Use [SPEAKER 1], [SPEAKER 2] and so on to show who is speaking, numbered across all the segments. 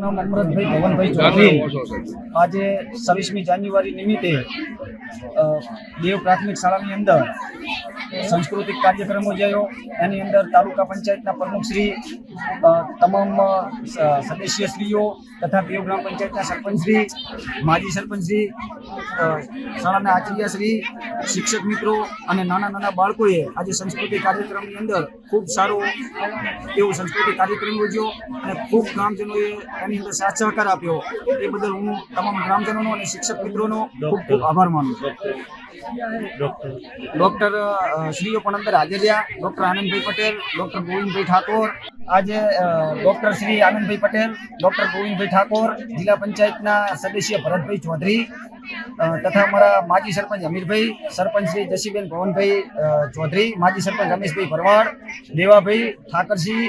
[SPEAKER 1] નામ અમૃતભાઈ ભવનભાઈ ચૌધરી। આજે 26મી જાન્યુઆરી નિમિત્તે દેવ પ્રાથમિક શાળાની અંદર સાંસ્કૃતિક કાર્યક્રમ યોજાયો। એની અંદર તાલુકા પંચાયતના પ્રમુખશ્રી, તમામ સદસ્યશ્રીઓ તથા દેવ ગ્રામ પંચાયતના સરપંચશ્રી, માજી સરપંચશ્રી, શાળાના આચાર્યશ્રી, શિક્ષક મિત્રો અને નાના બાળકોએ આજે સાંસ્કૃતિક કાર્યક્રમની અંદર ખૂબ સારો એવો સાંસ્કૃતિક કાર્યક્રમ યોજ્યો અને ખૂબ ગ્રામજનોએ એની અંદર સાથ સહકાર આપ્યો। એ બદલ હું તમામ ગ્રામજનોનો અને શિક્ષક મિત્રોનો ખૂબ આભાર માનું છું। ડૉક્ટર શ્રીઓ પણ અંદર હાજર રહ્યા। ડૉક્ટર આનંદભાઈ પટેલ, ડૉક્ટર ગોવિંદભાઈ ઠાકોર, આજે ડૉક્ટર શ્રી આનંદભાઈ પટેલ, ડૉક્ટર ગોવિંદભાઈ ઠાકોર, જિલ્લા પંચાયતના સદસ્ય ભરતભાઈ ચૌધરી તથા અમારા માજી સરપંચ અમીરભાઈ, સરપંચ શ્રી જસીબેન ભવનભાઈ ચૌધરી, માજી સરપંચ રમેશભાઈ ભરવાડ, દેવાભાઈ ઠાકરસિંહ,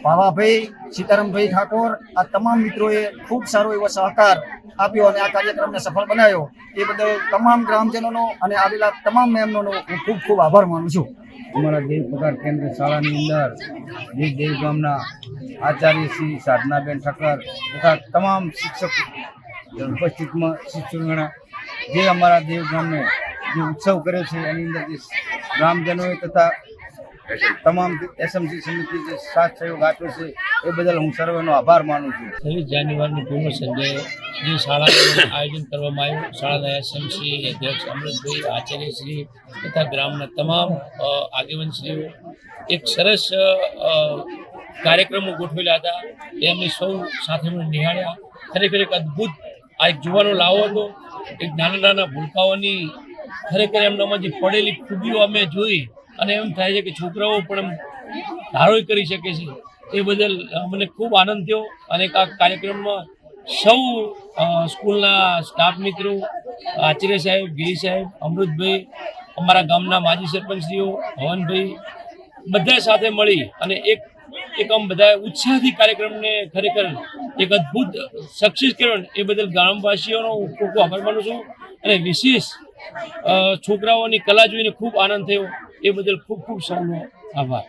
[SPEAKER 1] ભાવાભાઈ, સીતારામભાઈ ઠાકોર, આ તમામ મિત્રોએ ખૂબ સારો એવો સહકાર આપ્યો અને આ કાર્યક્રમને સફળ બનાવ્યો। એ બદલ તમામ ગ્રામજનોનો અને આવેલા તમામ મહેમાનોનો હું ખૂબ ખૂબ આભાર માનું છું।
[SPEAKER 2] અમારા દેવ પગાર કેન્દ્ર શાળાની અંદર દેવ ગામના આચાર્ય શ્રી સાધનાબેન ઠક્કર તથા તમામ શિક્ષક ઉપસ્થિતમાં શિક્ષકોના જે અમારા દેવ ગામને જે ઉત્સવ કર્યો છે એની અંદર જે ગ્રામજનોએ તથા તમામ એસએમસી સમિતિ જે સાથ સહયોગ આપ્યો છે એ બદલ હું સર્વનો આભાર માનું છું।
[SPEAKER 3] 26 જાન્યુઆરીની પૂર્વ સંધ્યાએ જે શાળાનું આયોજન કરવામાં આવ્યું, શાળાના એસએમસી અધ્યક્ષ અમૃતભાઈ, આચાર્યશ્રી તથા ગ્રામના તમામ આગેવાનશ્રીઓ એક સરસ કાર્યક્રમો ગોઠવેલા હતા। એ અમે સૌ સાથે મળીને નિહાળ્યા। ખરેખર એક અદ્ભુત આ એક જોવાનો લાવો હતો। એક નાના ભૂલકાઓની ખરેખર એમનામાં જે પડેલી ખૂબીઓ અમે જોઈ અને એમ થાય છે કે છોકરાઓ પણ એમ ધારો કરી શકે છે। એ બદલ મને ખૂબ આનંદ થયો અને આ કાર્યક્રમમાં સૌ સ્કૂલના સ્ટાફ મિત્રો, આચાર્ય સાહેબ, ગિરી સાહેબ, અમૃતભાઈ, અમારા ગામના માજી સરપંચશ્રીઓ, ભવનભાઈ, બધા સાથે મળી અને એક આમ બધા ઉત્સાહથી કાર્યક્રમને ખરેખર એક અદ્ભુત સક્સેસ કર્યો। એ બદલ ગામવાસીઓનો ખૂબ ખૂબ આભાર માનું છું અને વિશેષ છોકરાઓની કલા જોઈને ખૂબ આનંદ થયો। એ બદલ ખૂબ ખૂબ સૌનો આભાર।